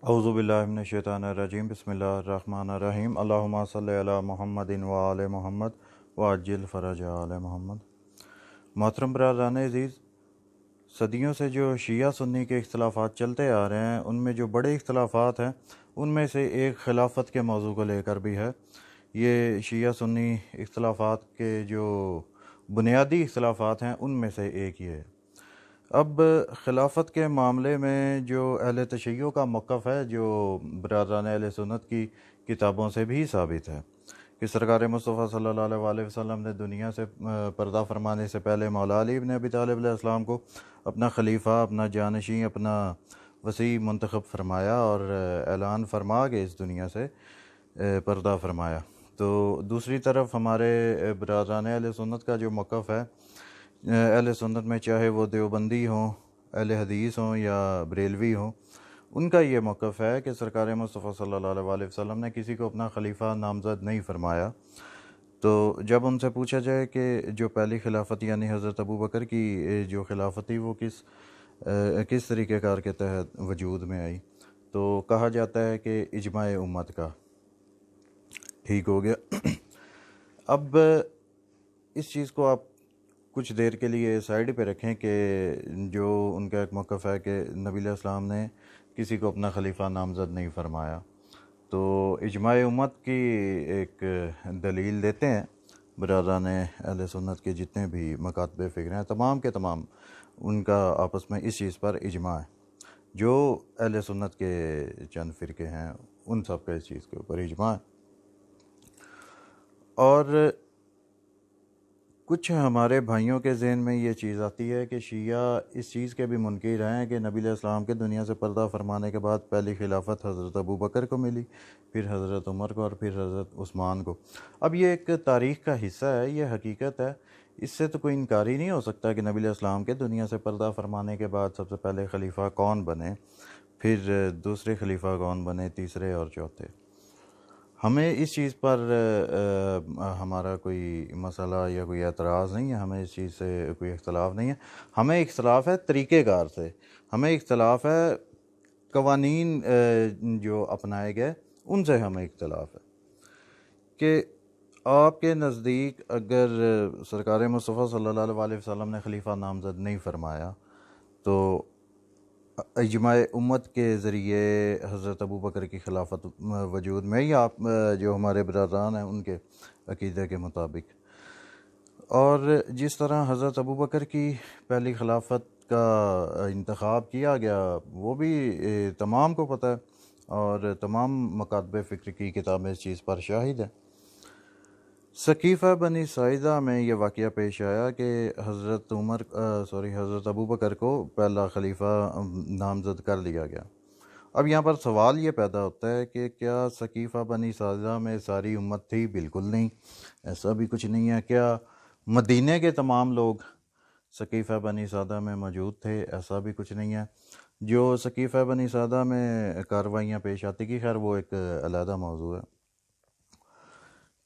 اعوذ باللہ من الشیطان الرجیم بسم اللہ الرحمن الرحیم اللہم صلی علی محمد و آل محمد وعجل فرج آل محمد۔ محترم برادران عزیز، صدیوں سے جو شیعہ سنی کے اختلافات چلتے آ رہے ہیں، ان میں جو بڑے اختلافات ہیں ان میں سے ایک خلافت کے موضوع کو لے کر بھی ہے۔ یہ شیعہ سنی اختلافات کے جو بنیادی اختلافات ہیں ان میں سے ایک یہ ہے۔ اب خلافت کے معاملے میں جو اہل تشیع کا موقف ہے، جو برادران اہل سنت کی کتابوں سے بھی ثابت ہے کہ سرکار مصطفیٰ صلی اللہ علیہ وسلم نے دنیا سے پردہ فرمانے سے پہلے مولا علی بن ابی طالب علیہ السلام کو اپنا خلیفہ، اپنا جانشین، اپنا وسیع منتخب فرمایا اور اعلان فرما کے اس دنیا سے پردہ فرمایا۔ تو دوسری طرف ہمارے برادران اہل سنت کا جو موقف ہے، اہل سنت میں چاہے وہ دیوبندی ہوں، اہل حدیث ہوں یا بریلوی ہوں، ان کا یہ موقف ہے کہ سرکار مصطفیٰ صلی اللہ علیہ وسلم نے کسی کو اپنا خلیفہ نامزد نہیں فرمایا۔ تو جب ان سے پوچھا جائے کہ جو پہلی خلافت یعنی حضرت ابو بکر کی جو خلافت تھی وہ کس طریقہ کار کے تحت وجود میں آئی، تو کہا جاتا ہے کہ اجماع امت کا۔ ٹھیک ہو گیا۔ اب اس چیز کو آپ کچھ دیر کے لیے سائیڈ پہ رکھیں کہ جو ان کا ایک موقف ہے کہ نبی علیہ السلام نے کسی کو اپنا خلیفہ نامزد نہیں فرمایا، تو اجماع امت کی ایک دلیل دیتے ہیں برادران اہل سنت کے جتنے بھی مکاتب فکر ہیں، تمام کے تمام ان کا آپس میں اس چیز پر اجماع ہے۔ جو اہل سنت کے چند فرقے ہیں ان سب کا اس چیز کے اوپر اجماع ہے۔ اور کچھ ہمارے بھائیوں کے ذہن میں یہ چیز آتی ہے کہ شیعہ اس چیز کے بھی منکر ہیں کہ نبی علیہ السلام کے دنیا سے پردہ فرمانے کے بعد پہلی خلافت حضرت ابو بکر کو ملی، پھر حضرت عمر کو اور پھر حضرت عثمان کو۔ اب یہ ایک تاریخ کا حصہ ہے، یہ حقیقت ہے، اس سے تو کوئی انکار ہی نہیں ہو سکتا کہ نبی علیہ السلام کے دنیا سے پردہ فرمانے کے بعد سب سے پہلے خلیفہ کون بنے، پھر دوسرے خلیفہ کون بنے، تیسرے اور چوتھے۔ ہمیں اس چیز پر ہمارا کوئی مسئلہ یا کوئی اعتراض نہیں ہے، ہمیں اس چیز سے کوئی اختلاف نہیں ہے۔ ہمیں اختلاف ہے طریقہ کار سے، ہمیں اختلاف ہے قوانین جو اپنائے گئے ان سے ہمیں اختلاف ہے کہ آپ کے نزدیک اگر سرکار مصطفیٰ صلی اللہ علیہ وسلم نے خلیفہ نامزد نہیں فرمایا تو اجماع امت کے ذریعے حضرت ابو بکر کی خلافت وجود میں، یا آپ جو ہمارے برادران ہیں ان کے عقیدے کے مطابق، اور جس طرح حضرت ابو بکر کی پہلی خلافت کا انتخاب کیا گیا وہ بھی تمام کو پتہ ہے اور تمام مکاتب فکر کی کتابیں اس چیز پر شاہد ہیں۔ ثقیفہ بنی ساعدہ میں یہ واقعہ پیش آیا کہ حضرت ابو بکر کو پہلا خلیفہ نامزد کر لیا گیا۔ اب یہاں پر سوال یہ پیدا ہوتا ہے کہ کیا ثقیفہ بنی ساعدہ میں ساری امت تھی؟ بالکل نہیں، ایسا بھی کچھ نہیں ہے۔ کیا مدینہ کے تمام لوگ ثقیفہ بنی ساعدہ میں موجود تھے؟ ایسا بھی کچھ نہیں ہے۔ جو ثقیفہ بنی ساعدہ میں کارروائیاں پیش آتی کی، خیر وہ ایک علیحدہ موضوع ہے۔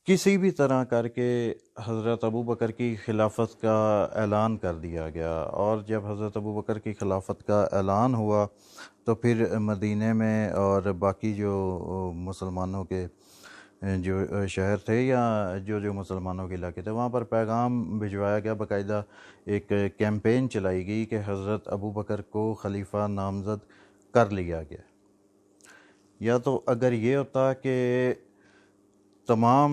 کسی بھی طرح کر کے حضرت ابو بکر کی خلافت کا اعلان کر دیا گیا، اور جب حضرت ابو بکر کی خلافت کا اعلان ہوا تو پھر مدینہ میں اور باقی جو مسلمانوں کے جو شہر تھے یا جو مسلمانوں کے علاقے تھے وہاں پر پیغام بھجوایا گیا، باقاعدہ ایک کیمپین چلائی گئی کہ حضرت ابو بکر کو خلیفہ نامزد کر لیا گیا۔ یا تو اگر یہ ہوتا کہ تمام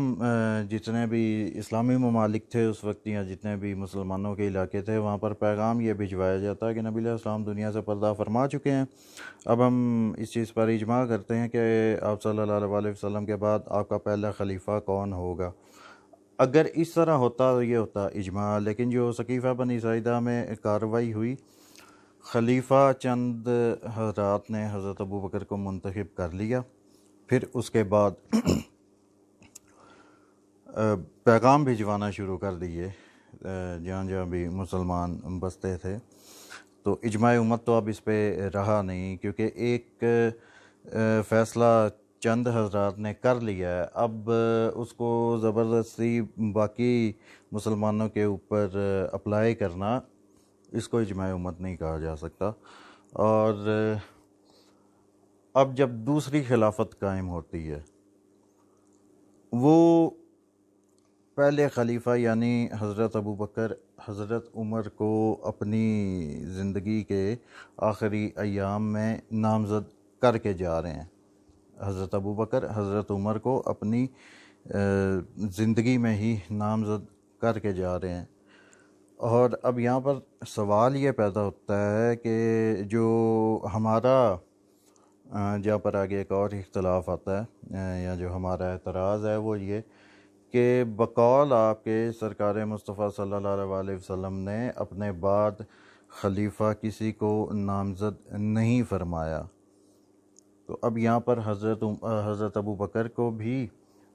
جتنے بھی اسلامی ممالک تھے اس وقت یا جتنے بھی مسلمانوں کے علاقے تھے وہاں پر پیغام یہ بھجوایا جاتا کہ نبی علیہ السلام دنیا سے پردہ فرما چکے ہیں، اب ہم اس چیز پر اجماع کرتے ہیں کہ آپ صلی اللہ علیہ وسلم کے بعد آپ کا پہلا خلیفہ کون ہوگا۔ اگر اس طرح ہوتا تو یہ ہوتا اجماع، لیکن جو ثقیفہ بنی ساعدہ میں کارروائی ہوئی، خلیفہ چند حضرات نے حضرت ابو بکر کو منتخب کر لیا، پھر اس کے بعد پیغام بھجوانا شروع کر دیے جہاں جہاں بھی مسلمان بستے تھے۔ تو اجماع امت تو اب اس پہ رہا نہیں، کیونکہ ایک فیصلہ چند حضرات نے کر لیا ہے، اب اس کو زبردستی باقی مسلمانوں کے اوپر اپلائی کرنا، اس کو اجماع امت نہیں کہا جا سکتا۔ اور اب جب دوسری خلافت قائم ہوتی ہے، وہ پہلے خلیفہ یعنی حضرت ابو بکر حضرت عمر کو اپنی زندگی کے آخری ایام میں نامزد کر کے جا رہے ہیں۔ حضرت ابو بکر حضرت عمر کو اپنی زندگی میں ہی نامزد کر کے جا رہے ہیں۔ اور اب یہاں پر سوال یہ پیدا ہوتا ہے کہ جو ہمارا جہاں پر آگے ایک اور اختلاف آتا ہے یا جو ہمارا اعتراض ہے وہ یہ کہ بقول آپ کے سرکار مصطفیٰ صلی اللہ علیہ وسلم نے اپنے بعد خلیفہ کسی کو نامزد نہیں فرمایا، تو اب یہاں پر حضرت ابو بکر کو بھی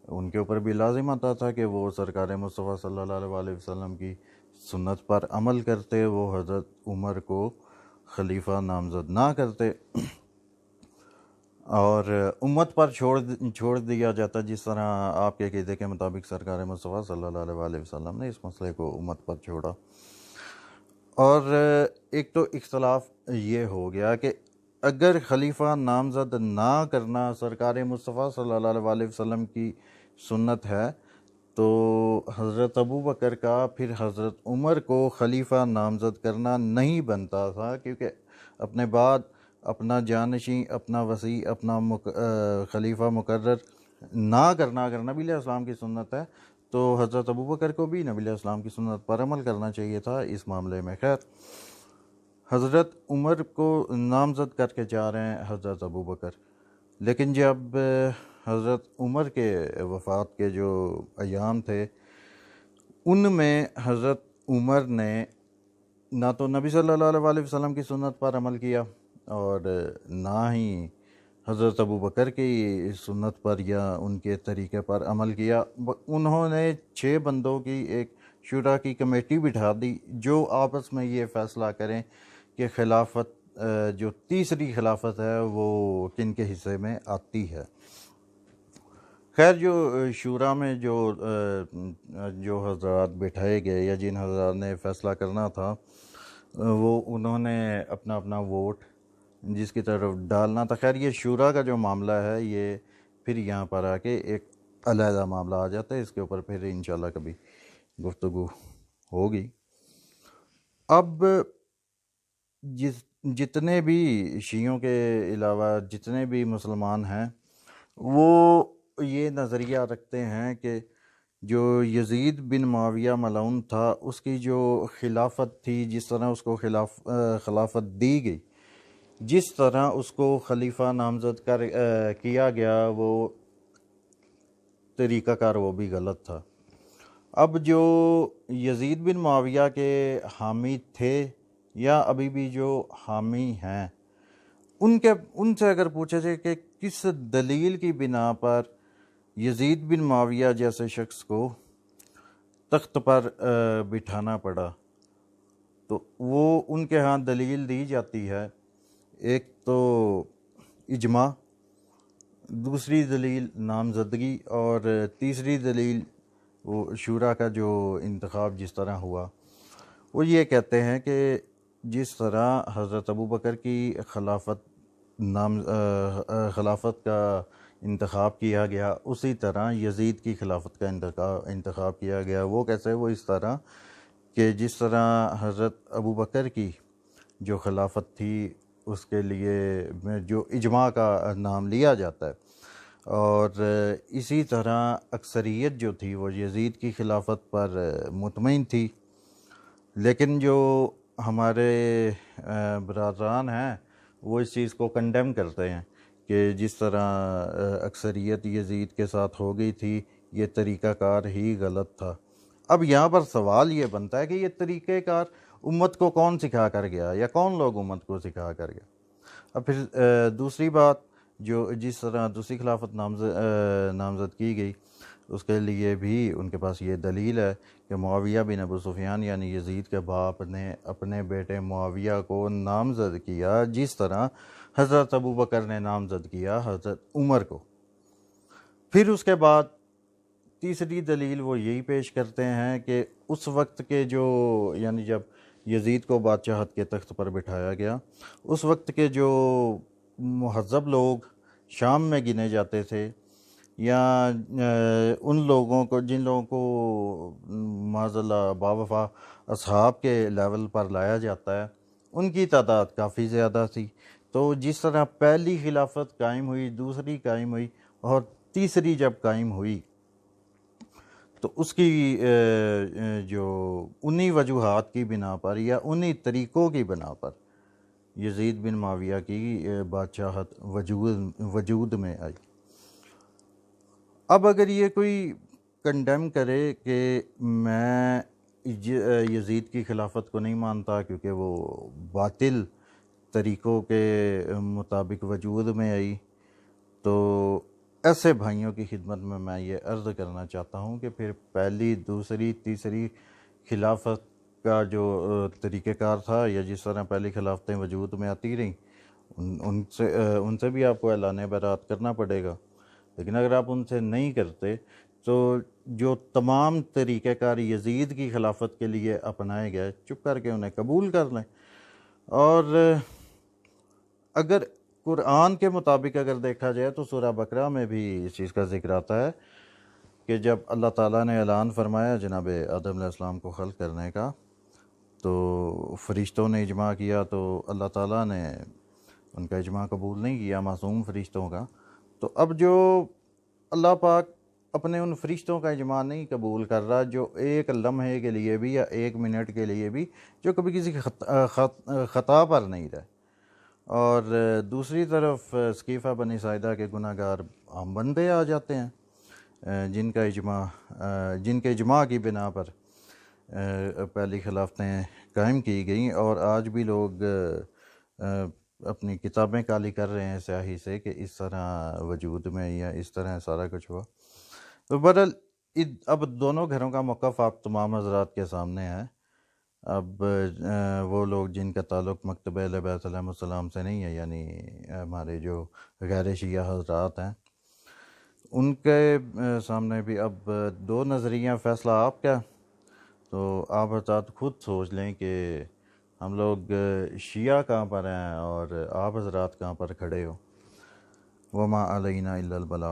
ان کے اوپر بھی لازم آتا تھا کہ وہ سرکار مصطفیٰ صلی اللہ علیہ وسلم کی سنت پر عمل کرتے، وہ حضرت عمر کو خلیفہ نامزد نہ کرتے اور امت پر چھوڑ دیا جاتا، جس طرح آپ کے عقیدے کے مطابق سرکار مصطفیٰ صلی اللہ علیہ وسلم نے اس مسئلے کو امت پر چھوڑا۔ اور ایک تو اختلاف یہ ہو گیا کہ اگر خلیفہ نامزد نہ کرنا سرکار مصطفیٰ صلی اللہ علیہ وسلم کی سنت ہے، تو حضرت ابو بکر کا پھر حضرت عمر کو خلیفہ نامزد کرنا نہیں بنتا تھا، کیونکہ اپنے بعد اپنا جانشین، اپنا وصی، اپنا خلیفہ مقرر نہ کرنا اگر نبی علیہ السلام کی سنت ہے تو حضرت ابو بکر کو بھی نبی علیہ السلام کی سنت پر عمل کرنا چاہیے تھا اس معاملے میں۔ خیر، حضرت عمر کو نامزد کر کے جا رہے ہیں حضرت ابو بکر، لیکن جب حضرت عمر کے وفات کے جو ایام تھے ان میں حضرت عمر نے نہ تو نبی صلی اللہ علیہ وسلم کی سنت پر عمل کیا اور نہ ہی حضرت ابو بکر کی سنت پر یا ان کے طریقے پر عمل کیا۔ انہوں نے 6 بندوں کی ایک شورا کی کمیٹی بٹھا دی جو آپس میں یہ فیصلہ کریں کہ خلافت جو تیسری خلافت ہے وہ کن کے حصے میں آتی ہے۔ خیر، جو شورا میں جو حضرات بٹھائے گئے یا جن حضرات نے فیصلہ کرنا تھا، وہ انہوں نے اپنا اپنا ووٹ جس کی طرف ڈالنا تھا۔ خیر، یہ شورا کا جو معاملہ ہے یہ پھر یہاں پر آ کے ایک علیحدہ معاملہ آ جاتا ہے، اس کے اوپر پھر انشاءاللہ کبھی گفتگو ہوگی۔ اب جتنے بھی شیعوں کے علاوہ جتنے بھی مسلمان ہیں وہ یہ نظریہ رکھتے ہیں کہ جو یزید بن معاویہ ملعون تھا اس کی جو خلافت تھی، جس طرح اس کو خلافت دی گئی، جس طرح اس کو خلیفہ نامزد کیا گیا، وہ طریقہ کار وہ بھی غلط تھا۔ اب جو یزید بن معاویہ کے حامی تھے یا ابھی بھی جو حامی ہیں، ان سے اگر پوچھا جائے کہ کس دلیل کی بنا پر یزید بن معاویہ جیسے شخص کو تخت پر بٹھانا پڑا، تو وہ ان کے ہاں دلیل دی جاتی ہے۔ ایک تو اجماع، دوسری دلیل نامزدگی، اور تیسری دلیل وہ شورا کا جو انتخاب جس طرح ہوا۔ وہ یہ کہتے ہیں کہ جس طرح حضرت ابو بکر کی خلافت کا انتخاب کیا گیا، اسی طرح یزید کی خلافت کا انتخاب کیا گیا۔ وہ کیسے؟ وہ اس طرح کہ جس طرح حضرت ابو بکر کی جو خلافت تھی اس کے لیے جو اجماع کا نام لیا جاتا ہے، اور اسی طرح اکثریت جو تھی وہ یزید کی خلافت پر مطمئن تھی، لیکن جو ہمارے برادران ہیں وہ اس چیز کو کنڈیم کرتے ہیں کہ جس طرح اکثریت یزید کے ساتھ ہو گئی تھی، یہ طریقہ کار ہی غلط تھا۔ اب یہاں پر سوال یہ بنتا ہے کہ یہ طریقہ کار امت کو کون سکھا کر گیا یا کون لوگ امت کو سکھا کر گیا؟ اب پھر دوسری بات، جو جس طرح دوسری خلافت نامزد کی گئی، اس کے لیے بھی ان کے پاس یہ دلیل ہے کہ معاویہ بن ابو سفیان یعنی یزید کے باپ نے اپنے بیٹے معاویہ کو نامزد کیا، جس طرح حضرت ابو بکر نے نامزد کیا حضرت عمر کو۔ پھر اس کے بعد تیسری دلیل وہ یہی پیش کرتے ہیں کہ اس وقت کے یعنی جب یزید کو بادشاہت کے تخت پر بٹھایا گیا، اس وقت کے جو مہذب لوگ شام میں گنے جاتے تھے، یا ان لوگوں کو جن لوگوں کو معاذ اللہ باوفا اصحاب کے لیول پر لایا جاتا ہے، ان کی تعداد کافی زیادہ تھی۔ تو جس طرح پہلی خلافت قائم ہوئی، دوسری قائم ہوئی، اور تیسری جب قائم ہوئی، تو اس کی جو انہی وجوہات کی بنا پر یا انہی طریقوں کی بنا پر یزید بن معاویہ کی بادشاہت وجود میں آئی۔ اب اگر یہ کوئی کنڈیم کرے کہ میں یزید کی خلافت کو نہیں مانتا کیونکہ وہ باطل طریقوں کے مطابق وجود میں آئی، تو ایسے بھائیوں کی خدمت میں یہ عرض کرنا چاہتا ہوں کہ پھر پہلی، دوسری، تیسری خلافت کا جو طریقہ کار تھا، یا جس طرح پہلی خلافتیں وجود میں آتی رہیں، ان سے بھی آپ کو اعلان برات کرنا پڑے گا۔ لیکن اگر آپ ان سے نہیں کرتے تو جو تمام طریقہ کار یزید کی خلافت کے لیے اپنائے گئے، چپ کر کے انہیں قبول کر لیں۔ اور اگر قرآن کے مطابق اگر دیکھا جائے تو سورہ بقرہ میں بھی اس چیز کا ذکر آتا ہے کہ جب اللہ تعالیٰ نے اعلان فرمایا جناب آدم علیہ السلام کو خلق کرنے کا، تو فرشتوں نے اجماع کیا، تو اللہ تعالیٰ نے ان کا اجماع قبول نہیں کیا، معصوم فرشتوں کا۔ تو اب جو اللہ پاک اپنے ان فرشتوں کا اجماع نہیں قبول کر رہا، جو ایک لمحے کے لیے بھی یا ایک منٹ کے لیے بھی، جو کبھی کسی خطا پر نہیں رہے، اور دوسری طرف ثقیفہ بنی ساعدہ کے گناہ گار عام بندے آ جاتے ہیں جن کے اجماع کی بنا پر پہلی خلافتیں قائم کی گئیں، اور آج بھی لوگ اپنی کتابیں کالی کر رہے ہیں سیاہی سے کہ اس طرح وجود میں یا اس طرح سارا کچھ ہوا۔ تو بہرحال اب دونوں گھروں کا موقف آپ تمام حضرات کے سامنے ہے۔ اب وہ لوگ جن کا تعلق مکتبہ اہل بیت علیہ السلام سے نہیں ہے، یعنی ہمارے جو غیر شیعہ حضرات ہیں، ان کے سامنے بھی اب دو نظریہ فیصلہ آپ کا۔ تو آپ حضرات خود سوچ لیں کہ ہم لوگ شیعہ کہاں پر ہیں اور آپ حضرات کہاں پر کھڑے ہو۔ وما علینا الا البلاغ۔